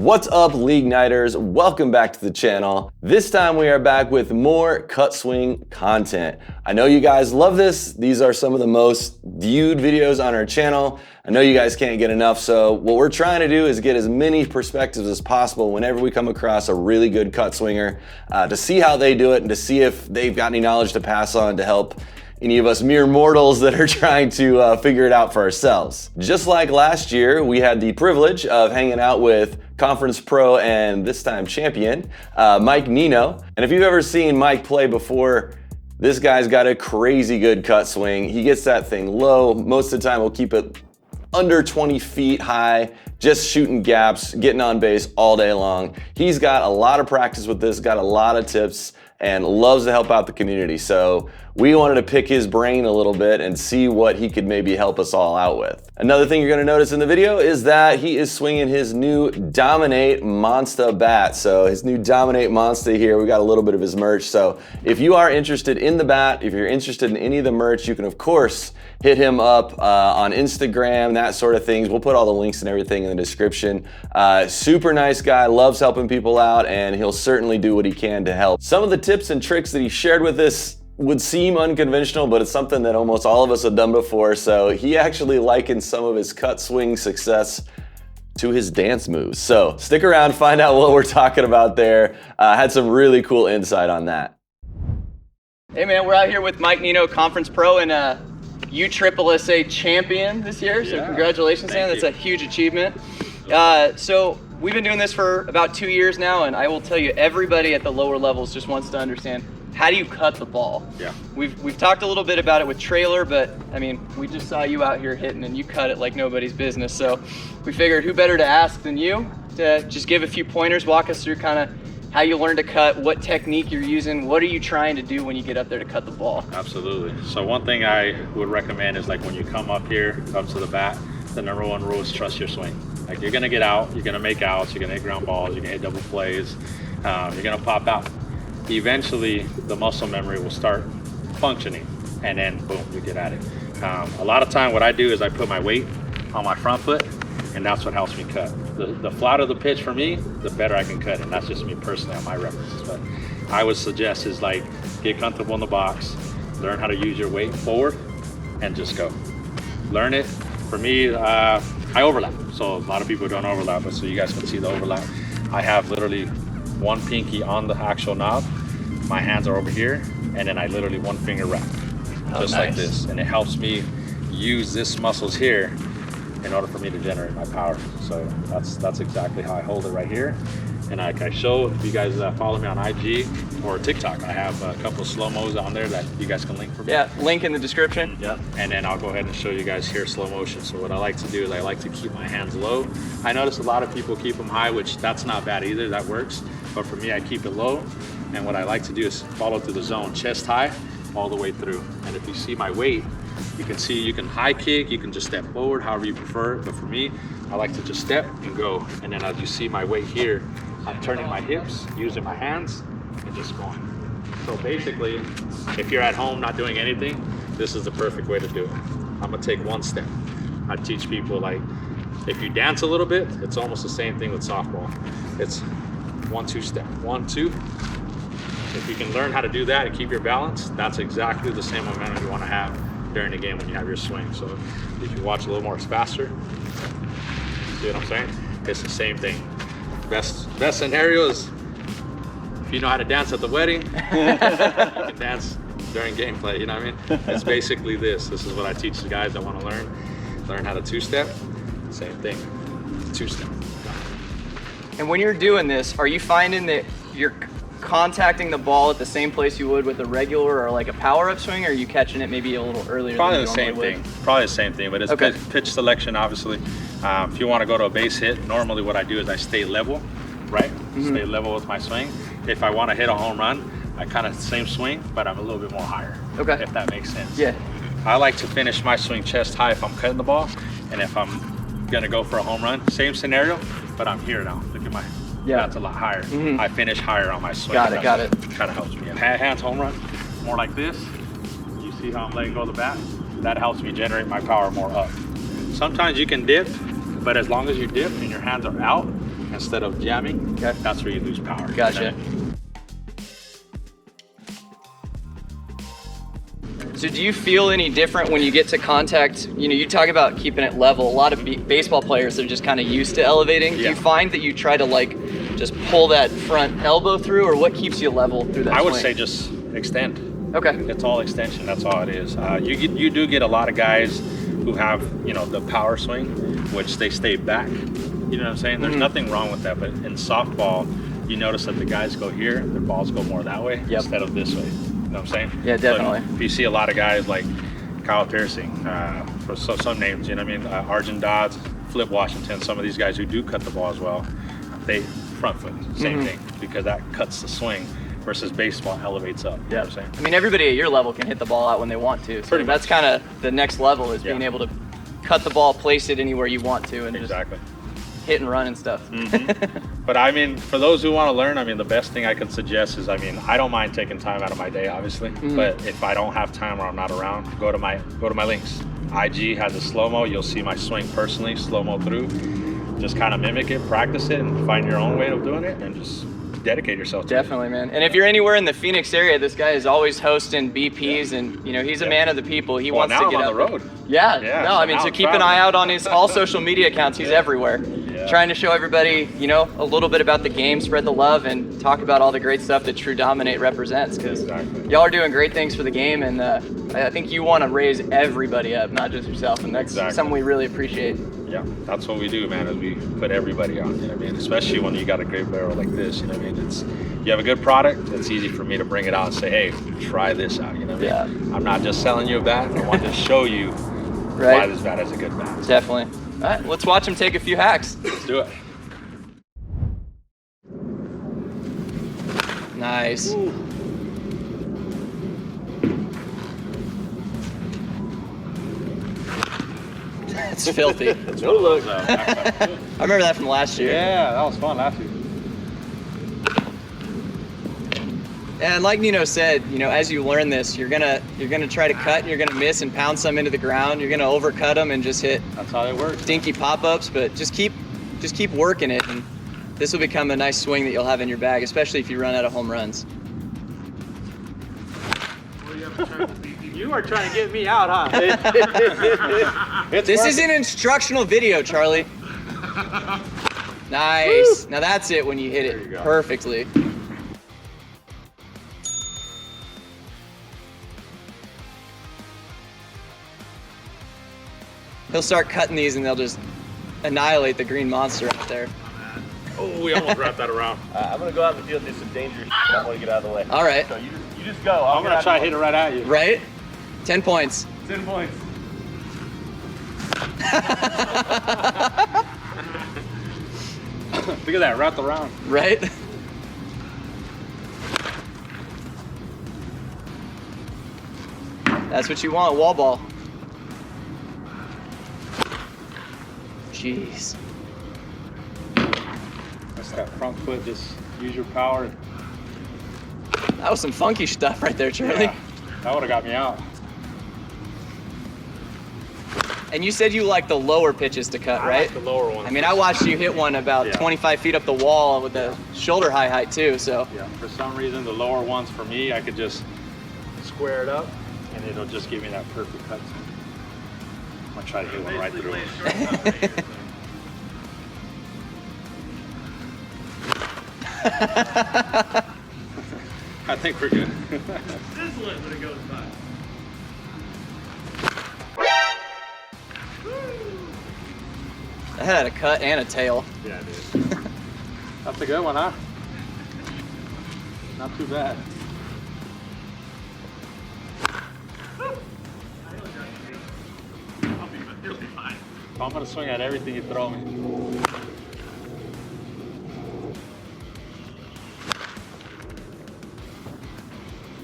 What's up, League Nighters? Welcome back to the channel. This time we are back with more cut swing content. I know you guys love this. These are some of the most viewed videos on our channel. I know you guys can't get enough, so what we're trying to do is get as many perspectives as possible whenever we come across a really good cut swinger to see how they do it and to see if they've got any knowledge to pass on to help any of us mere mortals that are trying to figure it out for ourselves. Just like last year, we had the privilege of hanging out with Conference Pro and this time champion, Mike Nino. And if you've ever seen Mike play before, this guy's got a crazy good cut swing. He gets that thing low. Most of the time, we'll keep it under 20 feet high, just shooting gaps, getting on base all day long. He's got a lot of practice with this, got a lot of tips, and loves to help out the community. So we wanted to pick his brain a little bit and see what he could maybe help us all out with. Another thing you're gonna notice in the video is that he is swinging his new Dominate Monster bat. So his new Dominate Monster here, we got a little bit of his merch. So if you are interested in the bat, if you're interested in any of the merch, you can of course hit him up on Instagram, that sort of things. We'll put all the links and everything in the description. Super nice guy, loves helping people out, and he'll certainly do what he can to help. Some of the tips and tricks that he shared with us would seem unconventional, but it's something that almost all of us have done before. So he actually likens some of his cut swing success to his dance moves. So stick around, find out what we're talking about there. Had some really cool insight on that. Hey man, we're out here with Mike Nino, Conference Pro and USSSA champion this year. So congratulations, man. That's a huge achievement. So we've been doing this for about 2 years now, and I will tell you, everybody at the lower levels just wants to understand, how do you cut the ball? Yeah. We've talked a little bit about it with trailer, but I mean, we just saw you out here hitting and you cut it like nobody's business. So we figured who better to ask than you to just give a few pointers, walk us through kind of how you learn to cut, what technique you're using, what are you trying to do when you get up there to cut the ball? Absolutely. So one thing I would recommend is like when you come up here, up to the bat, the number one rule is trust your swing. Like you're gonna get out, you're gonna make outs, you're gonna hit ground balls, you're gonna hit double plays, you're gonna pop out. Eventually the muscle memory will start functioning and then boom, you get at it. A lot of time what I do is I put my weight on my front foot and that's what helps me cut. The flatter the pitch for me, the better I can cut it. And that's just me personally on my references. But I would suggest is like get comfortable in the box, learn how to use your weight forward and just go. Learn it. For me, I overlap. So a lot of people don't overlap, but so you guys can see the overlap. I have literally one pinky on the actual knob, my hands are over here, and then I literally one finger wrap, just like this. And it helps me use this muscles here in order for me to generate my power. So that's exactly how I hold it right here. And like I show, if you guys follow me on IG or TikTok, I have a couple of slow-mos on there that you guys can link for me. Yeah, link in the description. Yep, and then I'll go ahead and show you guys here slow motion. So what I like to do is I like to keep my hands low. I notice a lot of people keep them high, which that's not bad either, that works. But for me, I keep it low. And what I like to do is follow through the zone, chest high, all the way through. And if you see my weight, you can see you can high kick, you can just step forward, however you prefer. But for me, I like to just step and go. And then as you see my weight here, I'm turning my hips, using my hands, and just going. So basically, if you're at home not doing anything, this is the perfect way to do it. I'm gonna take one step. I teach people like, if you dance a little bit, it's almost the same thing with softball. It's 1-2 step, 1-2. If you can learn how to do that and keep your balance, that's exactly the same momentum you wanna have during the game when you have your swing. So if you watch a little more faster, see what I'm saying? It's the same thing. Best scenario is if you know how to dance at the wedding, you can dance during gameplay, you know what I mean? It's basically this. This is what I teach the guys that want to learn how to two-step. Same thing, two-step. And when you're doing this, are you finding that you're contacting the ball at the same place you would with a regular or like a power-up swing, or are you catching it maybe a little earlier? Probably the same thing. Probably the same thing, but it's okay. pitch selection, obviously. If you want to go to a base hit, normally what I do is I stay level, right? Stay level with my swing. If I want to hit a home run, I kind of same swing, but I'm a little bit more higher. Okay. If that makes sense. Yeah. I like to finish my swing chest high if I'm cutting the ball, and if I'm gonna go for a home run, same scenario, but I'm here now. Look at my. Yeah. That's a lot higher. I finish higher on my swing. Got it. Kind of helps me. Hands home run, more like this. You see how I'm letting go of the bat? That helps me generate my power more up. Sometimes you can dip, but as long as you dip and your hands are out, and instead of jamming, that's where you lose power. Gotcha. So do you feel any different when you get to contact, you know, you talk about keeping it level. A lot of baseball players are just kind of used to elevating. Do you find that you try to like just pull that front elbow through, or what keeps you level through that I would swing? say just extend. Okay. It's all extension, that's all it is. You do get a lot of guys who have, you know, the power swing, which they stay back. You know what I'm saying? There's nothing wrong with that, but in softball, you notice that the guys go here, their balls go more that way instead of this way. You know what I'm saying? Yeah, definitely. But if you see a lot of guys like Kyle Piercing, for some names, you know what I mean? Arjun Dodds, Flip Washington, some of these guys who do cut the ball as well, they front foot, same thing, because that cuts the swing versus baseball elevates up. You know what I'm saying? I mean, everybody at your level can hit the ball out when they want to. So that's kind of the next level, is being able to cut the ball, place it anywhere you want to, and just hit and run and stuff. But I mean, for those who want to learn, I mean, the best thing I can suggest is, I mean, I don't mind taking time out of my day, obviously, but if I don't have time or I'm not around, go to my links. IG has a slow-mo. You'll see my swing personally, slow-mo through. Just kind of mimic it, practice it, and find your own way of doing it, and just dedicate yourself to Definitely, man. And if you're anywhere in the Phoenix area, this guy is always hosting BPs, and you know, he's a man of the people. He wants to get on up the road. Yeah. No, I mean, so keep an eye out on his all social media accounts. He's everywhere. Trying to show everybody, you know, a little bit about the game, spread the love, and talk about all the great stuff that True Dominate represents, because y'all are doing great things for the game, and I think you want to raise everybody up, not just yourself, and that's something we really appreciate. Yeah, that's what we do, man, is we put everybody on, you know what I mean? Especially when you got a great barrel like this, you know what I mean? You have a good product, it's easy for me to bring it out and say, hey, try this out, you know what I mean? I'm not just selling you a bat, I want to show you why this bat is a good bat. Definitely. All right, let's watch him take a few hacks. Let's do it. Nice. Ooh. It's filthy. No look. I remember that from last year. Yeah, that was fun last year. And like Nino said, you know, as you learn this, you're gonna try to cut, and you're gonna miss and pound some into the ground. You're gonna overcut them and just hit. That's how it works. Dinky pop-ups, but just keep working it, and this will become a nice swing that you'll have in your bag, especially if you run out of home runs. You are trying to get me out, huh? This is an instructional video, Charlie. Nice. Woo! Now that's it when you hit it perfectly. He'll start cutting these and they'll just annihilate the green monster out there. Oh, we almost wrapped that around. I'm going to go out in the field and do some dangerous shit. I want to get out of the way. All right. So you just go. I'm going to try to hit it right at you. Right? 10 points. 10 points. Look at that, wrapped around. Right? That's what you want, wall ball. Jeez. That's that front foot, just use your power. That was some funky stuff right there, Charlie. Yeah, that would have got me out. And you said you like the lower pitches to cut, right? I like the lower ones. I mean, I watched you hit one about 25 feet up the wall with the shoulder high height too, so. Yeah, for some reason, the lower ones for me, I could just square it up and it'll just give me that perfect cut. I'm gonna try to hit one right through it. I think we're good. Sizzling when it goes by. That had a cut and a tail. Yeah, dude. That's a good one, huh? Not too bad. It'll be fine. I'm gonna swing at everything you throw me.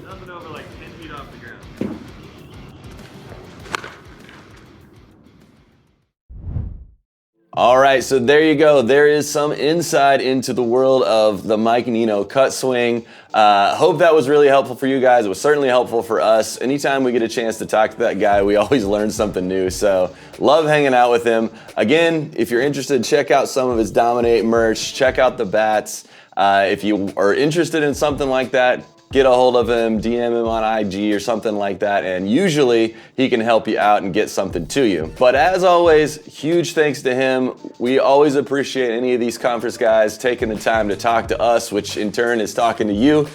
Nothing over like 10 feet off the ground. All right, so there you go. There is some insight into the world of the Mike Nino cut swing. Hope that was really helpful for you guys. It was certainly helpful for us. Anytime we get a chance to talk to that guy, we always learn something new. So love hanging out with him. Again, if you're interested, check out some of his Dominate merch. Check out the bats. If you are interested in something like that, get a hold of him, DM him on IG or something like that, and usually he can help you out and get something to you. But as always, huge thanks to him. We always appreciate any of these conference guys taking the time to talk to us, which in turn is talking to you.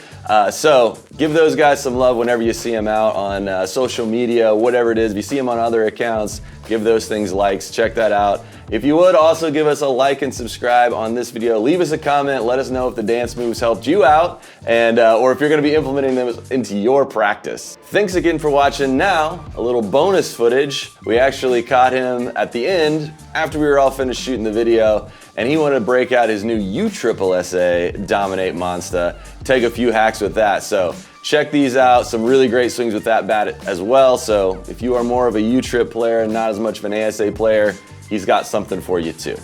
So give those guys some love whenever you see them out on social media, whatever it is. If you see them on other accounts, give those things likes, check that out. If you would also give us a like and subscribe on this video, leave us a comment, let us know if the dance moves helped you out, and or if you're gonna be implementing them into your practice. Thanks again for watching. Now, a little bonus footage. We actually caught him at the end after we were all finished shooting the video, and he wanted to break out his new USSSA Dominate Monster, take a few hacks with that. So check these out, some really great swings with that bat as well. So if you are more of a U-trip player and not as much of an ASA player, he's got something for you too.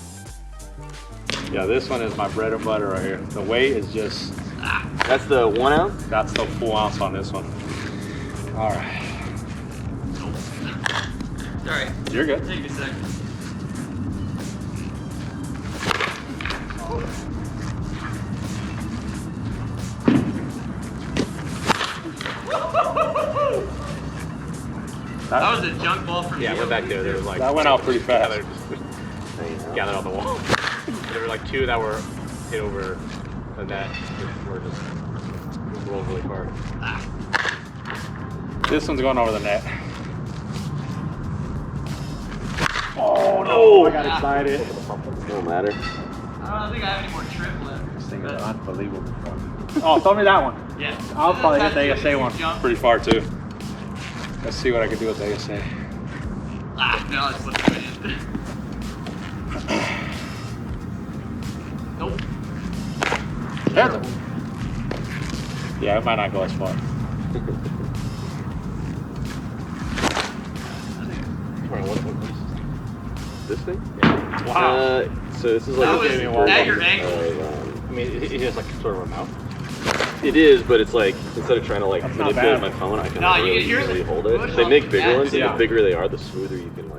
Yeah, this one is my bread and butter right here. The weight is just, That's the 1 ounce? that's the full ounce on this one. All right. All right, You're good. take a second. That was a junk ball from Yeah, you. we're back there. There was like, that went out pretty fast. Gathered on the wall. There were like two that were hit over the net, which were just rolled really hard. This one's going over the net. Oh no! I got excited. Don't matter. I don't think I have any more trip left. This thing is unbelievable. Oh, throw me that one. Yeah. I'll probably hit the ASA one. Jump. Pretty far too. Let's see what I can do with the ASA. No, it's what's good. Nope. Yeah, it might not go as far. This thing? Wow. So this is That like was at your ankle. I mean, it has like sort of a mouth. It is, but it's like, instead of trying to like That's not manipulate bad. my phone, I can No, really you're easily the hold it. push They on make the bigger gas. ones, and Yeah. the bigger they are, the smoother you can